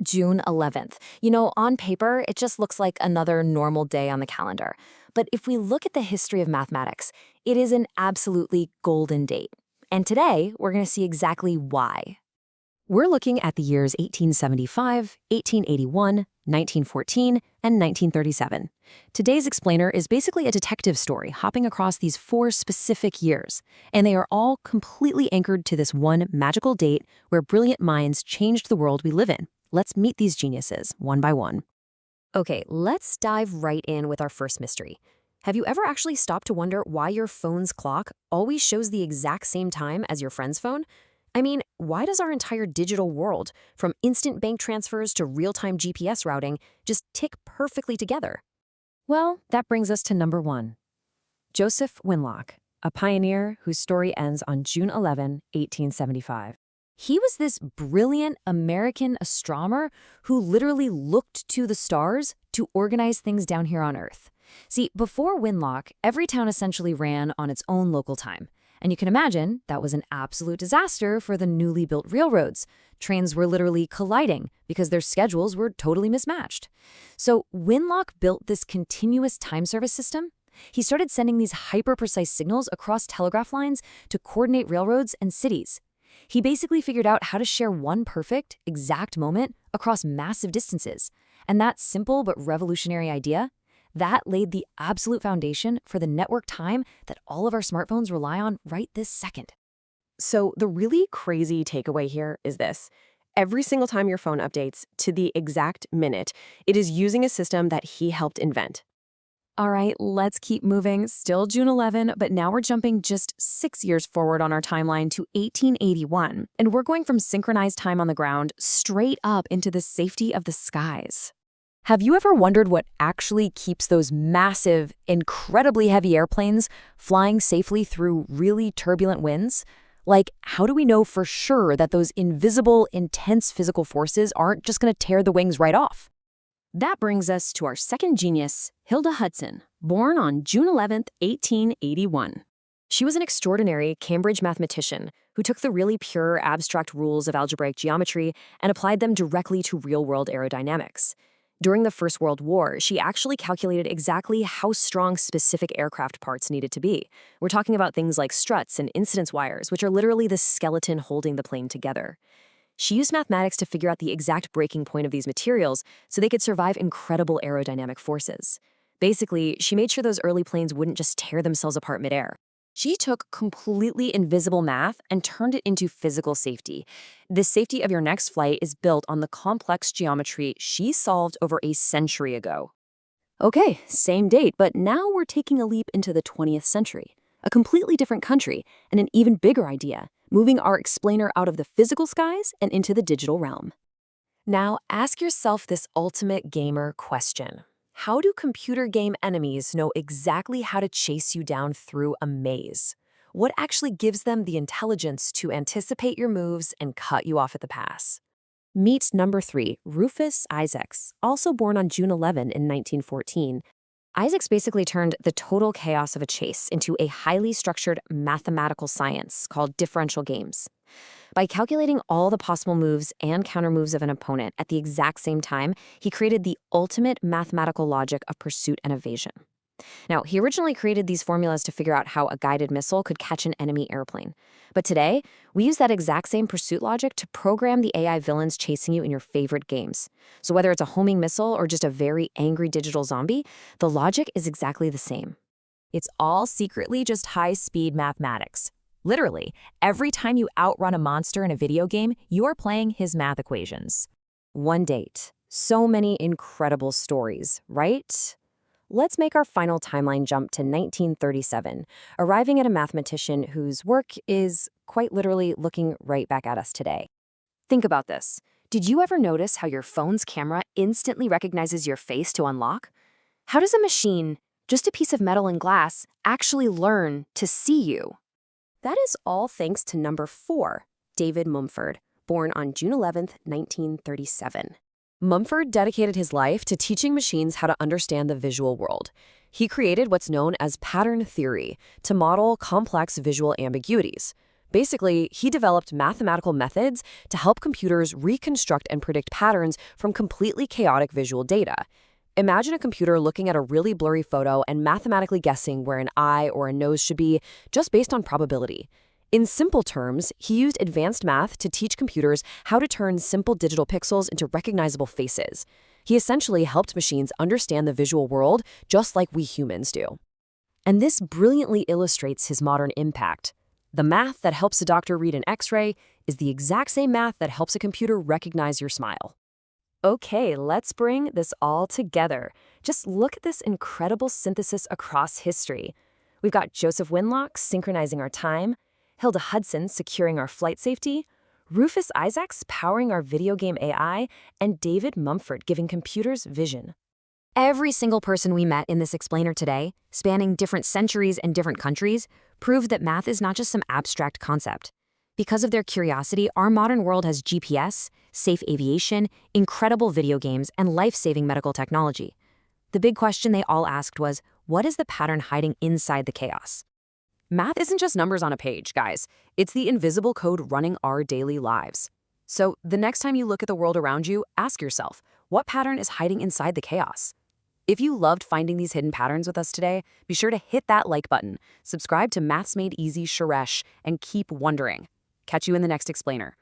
June 11th. You know, on paper, it just looks like another normal day on the calendar. But if we look at the history of mathematics, it is an absolutely golden date. And today, we're going to see exactly why. We're looking at the years 1875, 1881, 1914, and 1937. Today's explainer is basically a detective story hopping across these 4 specific years, and they are all completely anchored to this one magical date where brilliant minds changed the world we live in. Let's meet these geniuses one by one. Okay, let's dive right in with our first mystery. Have you ever actually stopped to wonder why your phone's clock always shows the exact same time as your friend's phone? I mean, why does our entire digital world, from instant bank transfers to real-time GPS routing, just tick perfectly together? Well, that brings us to number 1. Joseph Winlock, a pioneer whose story ends on June 11, 1875. He was this brilliant American astronomer who literally looked to the stars to organize things down here on Earth. See, before Winlock, every town essentially ran on its own local time. And you can imagine that was an absolute disaster for the newly built railroads. Trains were literally colliding because their schedules were totally mismatched. So Winlock built this continuous time service system. He started sending these hyper-precise signals across telegraph lines to coordinate railroads and cities. He basically figured out how to share one perfect, exact moment across massive distances. And that simple but revolutionary idea, that laid the absolute foundation for the network time that all of our smartphones rely on right this second. So the really crazy takeaway here is this. Every single time your phone updates to the exact minute, it is using a system that he helped invent. All right, let's keep moving. Still June 11, but now we're jumping just 6 years forward on our timeline to 1881. And we're going from synchronized time on the ground straight up into the safety of the skies. Have you ever wondered what actually keeps those massive, incredibly heavy airplanes flying safely through really turbulent winds? Like, how do we know for sure that those invisible, intense physical forces aren't just going to tear the wings right off? That brings us to our second genius, Hilda Hudson, born on June 11, 1881. She was an extraordinary Cambridge mathematician who took the really pure, abstract rules of algebraic geometry and applied them directly to real-world aerodynamics. During the First World War, she actually calculated exactly how strong specific aircraft parts needed to be. We're talking about things like struts and incidence wires, which are literally the skeleton holding the plane together. She used mathematics to figure out the exact breaking point of these materials so they could survive incredible aerodynamic forces. Basically, she made sure those early planes wouldn't just tear themselves apart midair. She took completely invisible math and turned it into physical safety. The safety of your next flight is built on the complex geometry she solved over a century ago. Okay, same date, but now we're taking a leap into the 20th century. A completely different country and an even bigger idea, moving our explainer out of the physical skies and into the digital realm. Now, ask yourself this ultimate gamer question. How do computer game enemies know exactly how to chase you down through a maze? What actually gives them the intelligence to anticipate your moves and cut you off at the pass? Meet number 3, Rufus Isaacs, also born on June 11 in 1914. Isaacs basically turned the total chaos of a chase into a highly structured mathematical science called differential games. By calculating all the possible moves and countermoves of an opponent at the exact same time, he created the ultimate mathematical logic of pursuit and evasion. Now, he originally created these formulas to figure out how a guided missile could catch an enemy airplane. But today, we use that exact same pursuit logic to program the AI villains chasing you in your favorite games. So whether it's a homing missile or just a very angry digital zombie, the logic is exactly the same. It's all secretly just high-speed mathematics. Literally, every time you outrun a monster in a video game, you are playing his math equations. One date. So many incredible stories, right? Let's make our final timeline jump to 1937, arriving at a mathematician whose work is quite literally looking right back at us today. Think about this. Did you ever notice how your phone's camera instantly recognizes your face to unlock? How does a machine, just a piece of metal and glass, actually learn to see you? That is all thanks to number 4, David Mumford, born on June 11, 1937. Mumford dedicated his life to teaching machines how to understand the visual world. He created what's known as pattern theory to model complex visual ambiguities. Basically, he developed mathematical methods to help computers reconstruct and predict patterns from completely chaotic visual data. Imagine a computer looking at a really blurry photo and mathematically guessing where an eye or a nose should be just based on probability. In simple terms, he used advanced math to teach computers how to turn simple digital pixels into recognizable faces. He essentially helped machines understand the visual world just like we humans do. And this brilliantly illustrates his modern impact. The math that helps a doctor read an X-ray is the exact same math that helps a computer recognize your smile. Okay, let's bring this all together. Just look at this incredible synthesis across history. We've got Joseph Winlock synchronizing our time, Hilda Hudson securing our flight safety, Rufus Isaacs powering our video game AI, and David Mumford giving computers vision. Every single person we met in this explainer today, spanning different centuries and different countries, proved that math is not just some abstract concept. Because of their curiosity, our modern world has GPS, safe aviation, incredible video games, and life-saving medical technology. The big question they all asked was, what is the pattern hiding inside the chaos? Math isn't just numbers on a page, guys. It's the invisible code running our daily lives. So the next time you look at the world around you, ask yourself, what pattern is hiding inside the chaos? If you loved finding these hidden patterns with us today, be sure to hit that like button, subscribe to Maths Made Easy Suresh, and keep wondering. Catch you in the next explainer.